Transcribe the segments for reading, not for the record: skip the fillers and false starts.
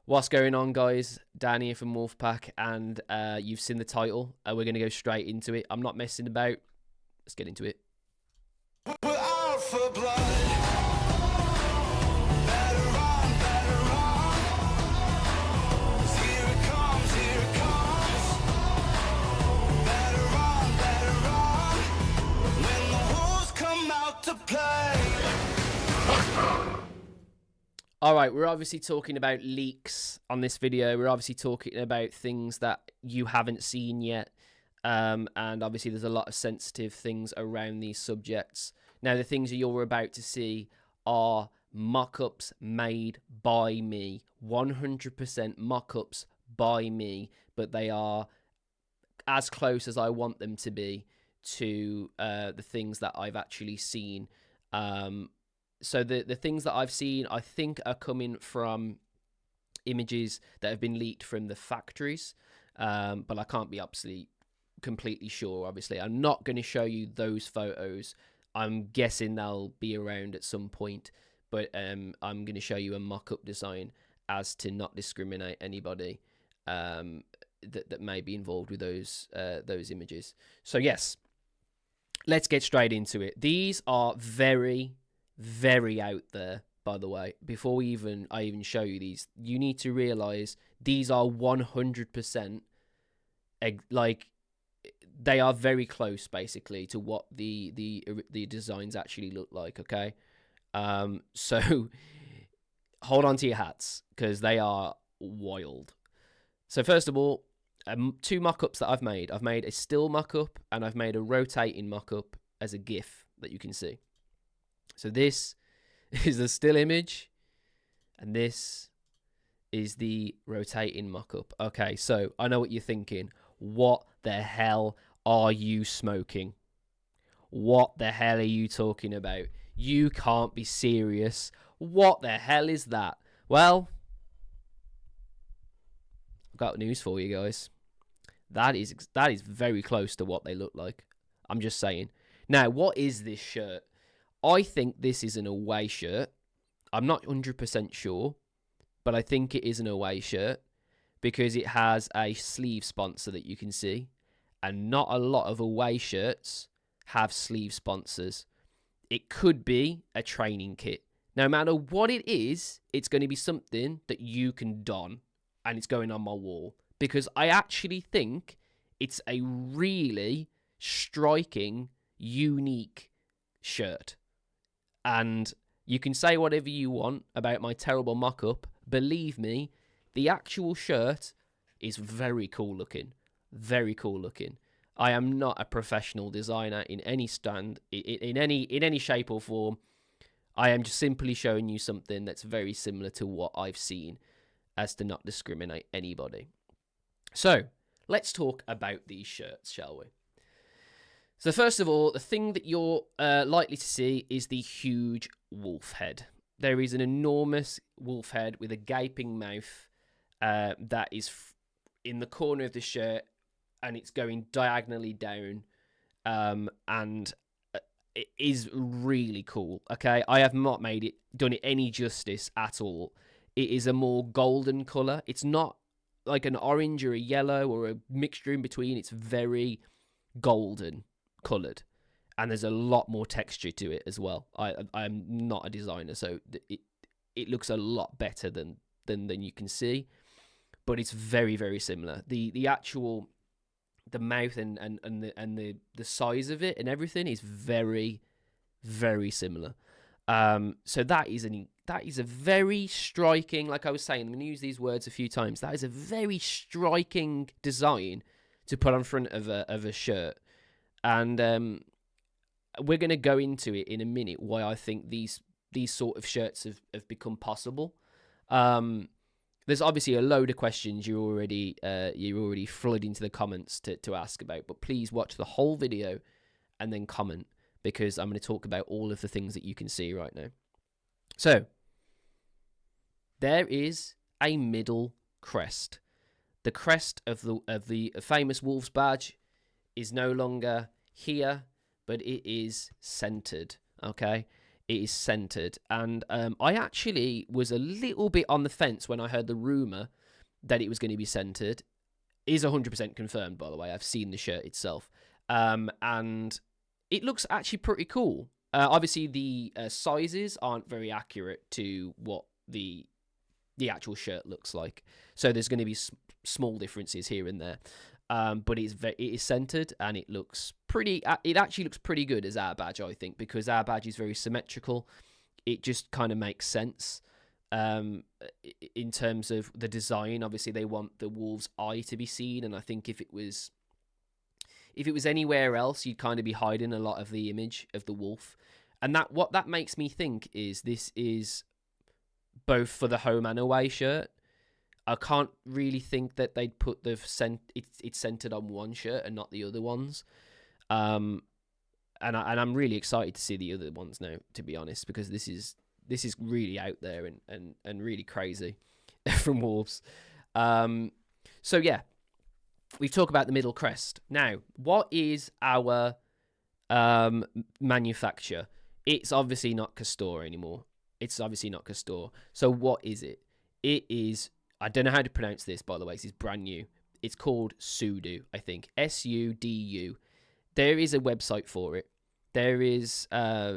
What's going on, guys? Dan here from Wolfpack, and you've seen the title. We're going to go straight into it. I'm not messing about. Let's get into it. We're out for blood. All right, we're obviously talking about leaks on this video. We're obviously talking about things that you haven't seen yet. And obviously there's a lot of sensitive things around these subjects. Now, the things that you're about to see are mock-ups made by me. 100% mock-ups by me, but they are as close as I want them to be to the things that I've actually seen. So the things that I've seen, I think, are coming from images that have been leaked from the factories, but I can't be absolutely completely sure. Obviously, I'm not going to show you those photos. I'm guessing they'll be around at some point, but I'm going to show you a mock-up design as to not discriminate anybody that may be involved with those images. So yes, let's get straight into it. These are very out there, by the way. Before I even show you these, you need to realize these are 100% like they are very close, basically, to what the designs actually look like. Okay, so hold on to your hats because they are wild. So first of all, two mock-ups that I've made a still mock-up and I've made a rotating mock-up as a GIF that you can see. So this is the still image, and this is the rotating mock-up. Okay, so I know what you're thinking. What the hell are you smoking? What the hell are you talking about? You can't be serious. What the hell is that? Well, I've got news for you guys. That is very close to what they look like. I'm just saying. Now, what is this shirt? I think this is an away shirt. I'm not 100% sure, but I think it is an away shirt because it has a sleeve sponsor that you can see, and not a lot of away shirts have sleeve sponsors. It could be a training kit. No matter what it is, it's going to be something that you can don, and it's going on my wall because I actually think it's a really striking, unique shirt. And you can say whatever you want about my terrible mock-up. Believe me, the actual shirt is very cool looking. Very cool looking. I am not a professional designer in any in any shape or form. I am just simply showing you something that's very similar to what I've seen, as to not discriminate anybody. So let's talk about these shirts, shall we? So first of all, the thing that you're likely to see is the huge wolf head. There is an enormous wolf head with a gaping mouth that is in the corner of the shirt, and it's going diagonally down, and it is really cool. Okay, I have not done it any justice at all. It is a more golden color. It's not like an orange or a yellow or a mixture in between. It's very golden colored, and there's a lot more texture to it as well. I'm not a designer, so it looks a lot better than you can see, but it's very similar. The actual mouth and the size of it and everything is very similar. So that is a very striking, like I was saying, I'm going to use these words a few times. That is a very striking design to put on front of a shirt. And we're going to go into it in a minute why I think these sort of shirts have become possible. There's obviously a load of questions you're already flooding into the comments to ask about, but please watch the whole video and then comment, because I'm going to talk about all of the things that you can see right now. So there is a middle crest. The crest of the famous Wolves badge is no longer here, but it is centered. Okay, it is centered. And I actually was a little bit on the fence when I heard the rumor that it was going to be centered. It is 100% confirmed, by the way. I've seen the shirt itself. And it looks actually pretty cool. Obviously, the sizes aren't very accurate to what the actual shirt looks like. So there's going to be small differences here and there. But it is centered, and it looks pretty. It actually looks pretty good as our badge, I think, because our badge is very symmetrical. It just kind of makes sense in terms of the design. Obviously, they want the wolf's eye to be seen, and I think if it was anywhere else, you'd kind of be hiding a lot of the image of the wolf. And what that makes me think is this is both for the home and away shirt. I can't really think that they'd put it's centered on one shirt and not the other ones. And I'm really excited to see the other ones now, to be honest, because this is really out there and really crazy from Wolves. So yeah, we've talked about the middle crest. Now, what is our manufacturer? It's obviously not Castor anymore. So what is it? It is, I don't know how to pronounce this, by the way. This is brand new. It's called Sudu, I think. SUDU. There is a website for it. There is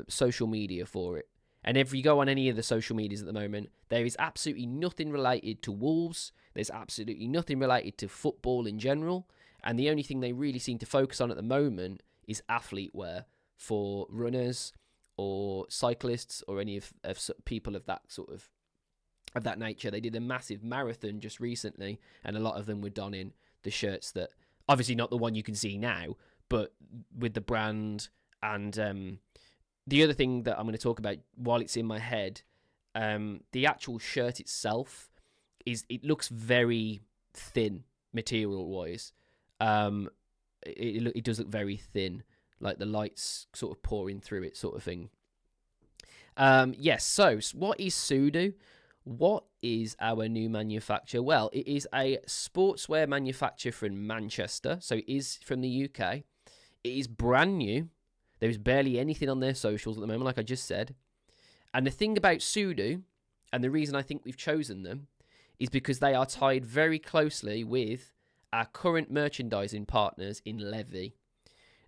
social media for it. And if you go on any of the social medias at the moment, there is absolutely nothing related to Wolves. There's absolutely nothing related to football in general. And the only thing they really seem to focus on at the moment is athlete wear for runners or cyclists or any of people of that sort of that nature. They did a massive marathon just recently, and a lot of them were donning the shirts that, obviously not the one you can see now, but with the brand. And the other thing that I'm going to talk about while it's in my head, the actual shirt itself it looks very thin material wise. It does look very thin, like the lights sort of pouring through it, sort of thing. Yes. So what is Sudu? What is our new manufacturer? Well, it is a sportswear manufacturer from Manchester, so it is from the UK. It is brand new. There is barely anything on their socials at the moment, like I just said. And the thing about Sudu, and the reason I think we've chosen them, is because they are tied very closely with our current merchandising partners in Levy.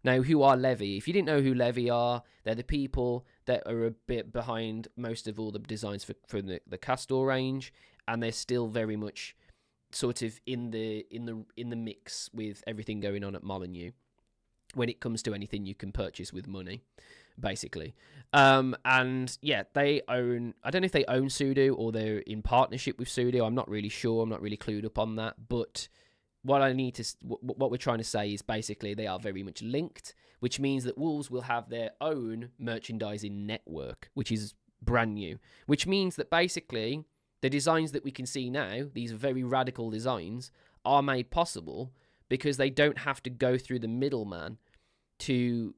Now, who are Levy? If you didn't know who Levy are, they're the people that are a bit behind most of all the designs for the Castor range, and they're still very much sort of in the mix with everything going on at Molyneux when it comes to anything you can purchase with money, basically. And yeah, they own, I don't know if they own Sudu or they're in partnership with Sudu. I'm not really sure. I'm not really clued up on that, but what we're trying to say is basically they are very much linked, which means that Wolves will have their own merchandising network, which is brand new, which means that basically the designs that we can see now, these very radical designs, are made possible because they don't have to go through the middleman to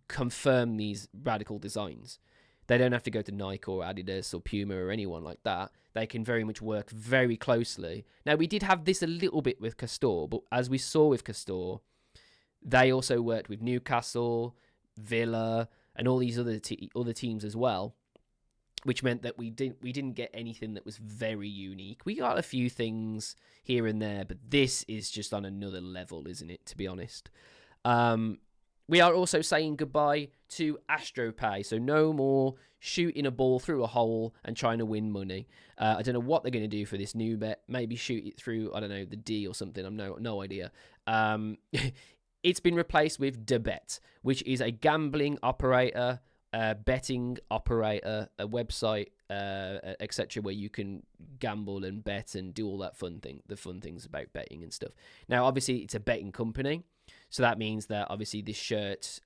confirm these radical designs. They don't have to go to Nike or Adidas or Puma or anyone like that. They can very much work very closely. Now, we did have this a little bit with Castor, but as we saw with Castor, they also worked with Newcastle, Villa, and all these other teams as well, which meant that we didn't get anything that was very unique. We got a few things here and there, but this is just on another level, isn't it, to be honest? We are also saying goodbye to AstroPay, so no more shooting a ball through a hole and trying to win money. I don't know what they're going to do for this new bet. Maybe shoot it through, I don't know, the D or something. I've no idea. It's been replaced with DeBet, which is a gambling operator, betting operator, a website, etc., where you can gamble and bet and do all that the fun things about betting and stuff. Now, obviously, it's a betting company. So that means that obviously this shirt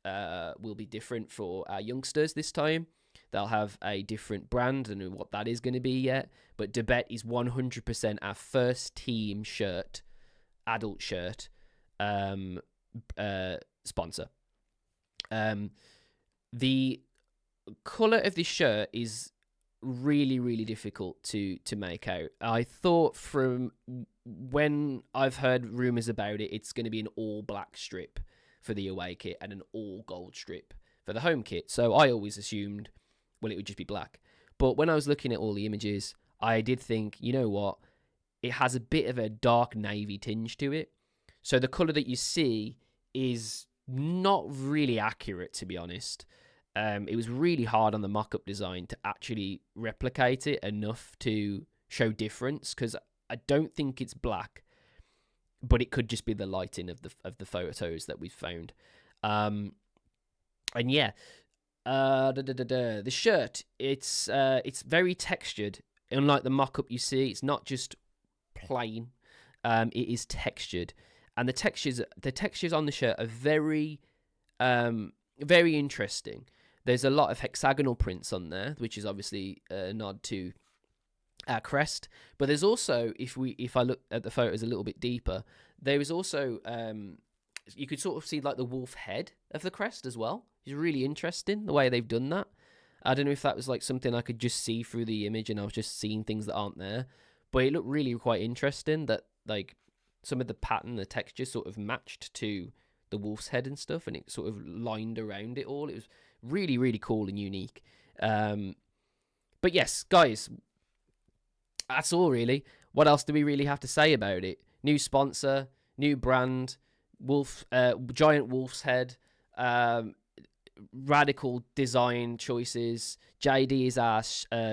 will be different for our youngsters this time. They'll have a different brand. I don't know what that is going to be yet. But DeBet is 100% our first team shirt, adult shirt, sponsor. The colour of this shirt is really, really difficult to make out. I thought from when I've heard rumours about it, it's going to be an all black strip for the away kit and an all gold strip for the home kit. So I always assumed well, it would just be black. But when I was looking at all the images, I did think, you know what? It has a bit of a dark navy tinge to it. So the colour that you see is not really accurate, to be honest. It was really hard on the mock-up design to actually replicate it enough to show difference, because I don't think it's black, but it could just be the lighting of the photos that we've found. And yeah, the shirt, it's very textured. Unlike the mock-up you see, it's not just plain. It is textured, and the textures on the shirt are very very interesting. There's a lot of hexagonal prints on there, which is obviously a nod to our crest. But there's also, if I look at the photos a little bit deeper, there is also you could sort of see like the wolf head of the crest as well. It's really interesting the way they've done that. I don't know if that was like something I could just see through the image and I was just seeing things that aren't there, but it looked really quite interesting that like some of the pattern, the texture sort of matched to the wolf's head and stuff, and it sort of lined around it all. It was really, really cool and unique. But yes, guys, that's all really. What else do we really have to say about it? New sponsor, new brand, giant wolf's head, radical design choices. JD is our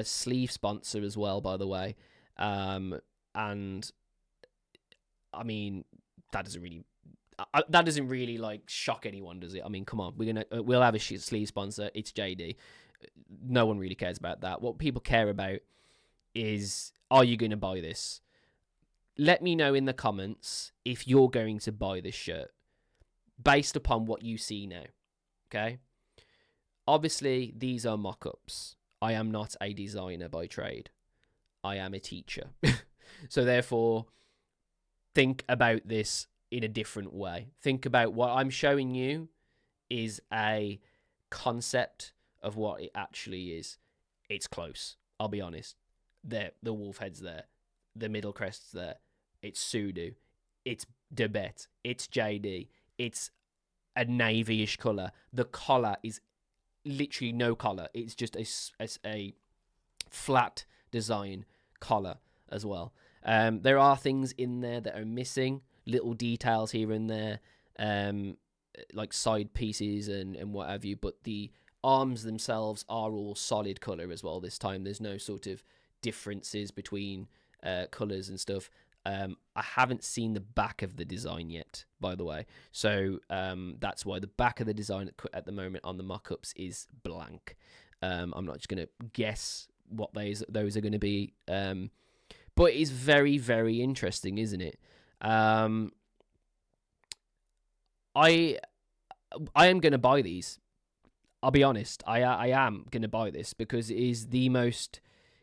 sleeve sponsor as well, by the way. And I mean, that doesn't really like shock anyone, does it? I mean, come on, we'll have a sleeve sponsor. It's JD. No one really cares about that. What people care about is, are you going to buy this? Let me know in the comments if you're going to buy this shirt based upon what you see now. Okay? Obviously, these are mock-ups. I am not a designer by trade. I am a teacher. So therefore, think about this in a different way. Think about what I'm showing you is a concept of what it actually is. It's close. I'll be honest. The wolf head's there. The middle crest's there. It's Sudo. It's Debet. It's JD. It's a navy-ish colour. The collar is literally no collar. It's just a flat design collar as well. There are things in there that are missing, little details here and there, like side pieces and what have you, but the arms themselves are all solid colour as well this time. There's no sort of differences between colours and stuff. I haven't seen the back of the design yet, by the way, so that's why the back of the design at the moment on the mock-ups is blank. I'm not just going to guess what those are going to be, but it's very, very interesting, isn't it? I am going to buy these. I'll be honest. I am going to buy this because it is the most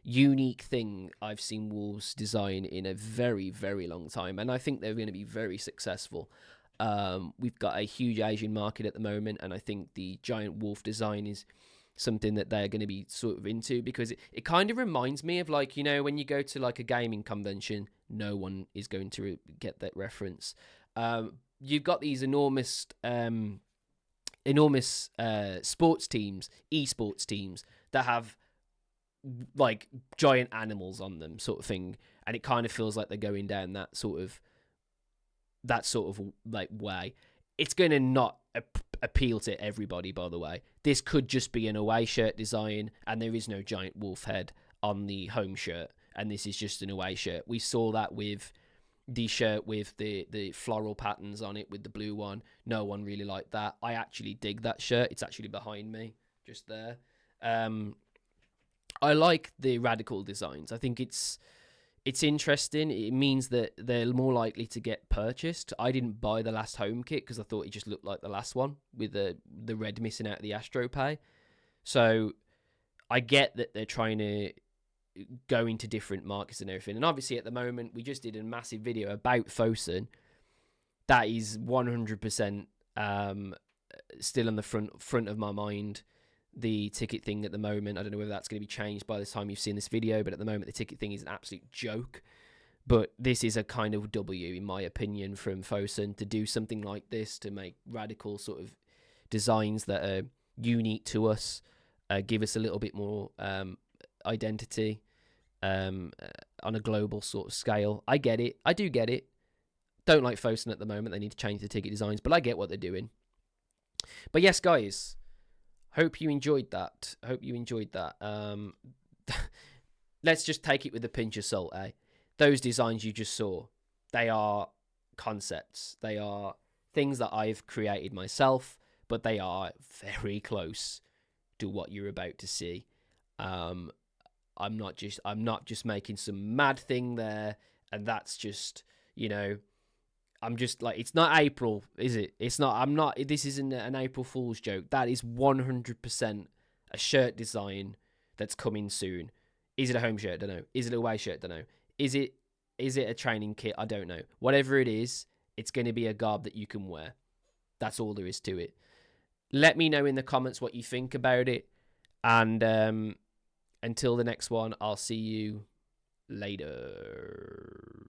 unique thing I've seen Wolves design in a very, very long time, and I think they're going to be very successful. We've got a huge Asian market at the moment, and I think the giant wolf design is something that they're going to be sort of into, because it kind of reminds me of, like, you know, when you go to like a gaming convention, no one is going to get that reference. You've got these enormous sports teams, esports teams that have like giant animals on them, sort of thing, and it kind of feels like they're going down that sort of like way. It's going to not appeal to everybody, by the way. This could just be an away shirt design, and there is no giant wolf head on the home shirt, and this is just an away shirt. We saw that with the shirt with the floral patterns on it with the blue one. No one really liked that. I actually dig that shirt. It's actually behind me, just there. I like the radical designs. I think it's interesting. It means that they're more likely to get purchased. I didn't buy the last home kit because I thought it just looked like the last one with the red missing out of the Astro Pay. So I get that they're trying to go into different markets and everything. And obviously at the moment, we just did a massive video about Fosun. That is 100% still on the front of my mind. The ticket thing at the moment, I don't know whether that's going to be changed by the time you've seen this video, but at the moment the ticket thing is an absolute joke. But this is a kind of W, in my opinion, from Fosun to do something like this, to make radical sort of designs that are unique to us. give us a little bit more identity on a global sort of scale. I get it. I do get it. Don't like Fosun at the moment. They need to change the ticket designs, but I get what they're doing. But yes, guys, hope you enjoyed that. Let's just take it with a pinch of salt, eh? Those designs you just saw, they are concepts. They are things that I've created myself, but they are very close to what you're about to see. I'm not just making some mad thing there, and that's just, I'm just like, it's not April, is it? It's not. This isn't an April Fool's joke. That is 100% a shirt design that's coming soon. Is it a home shirt? Don't know. Is it a away shirt? Don't know. Is it a training kit? I don't know. Whatever it is, it's going to be a garb that you can wear. That's all there is to it. Let me know in the comments what you think about it. And until the next one, I'll see you later.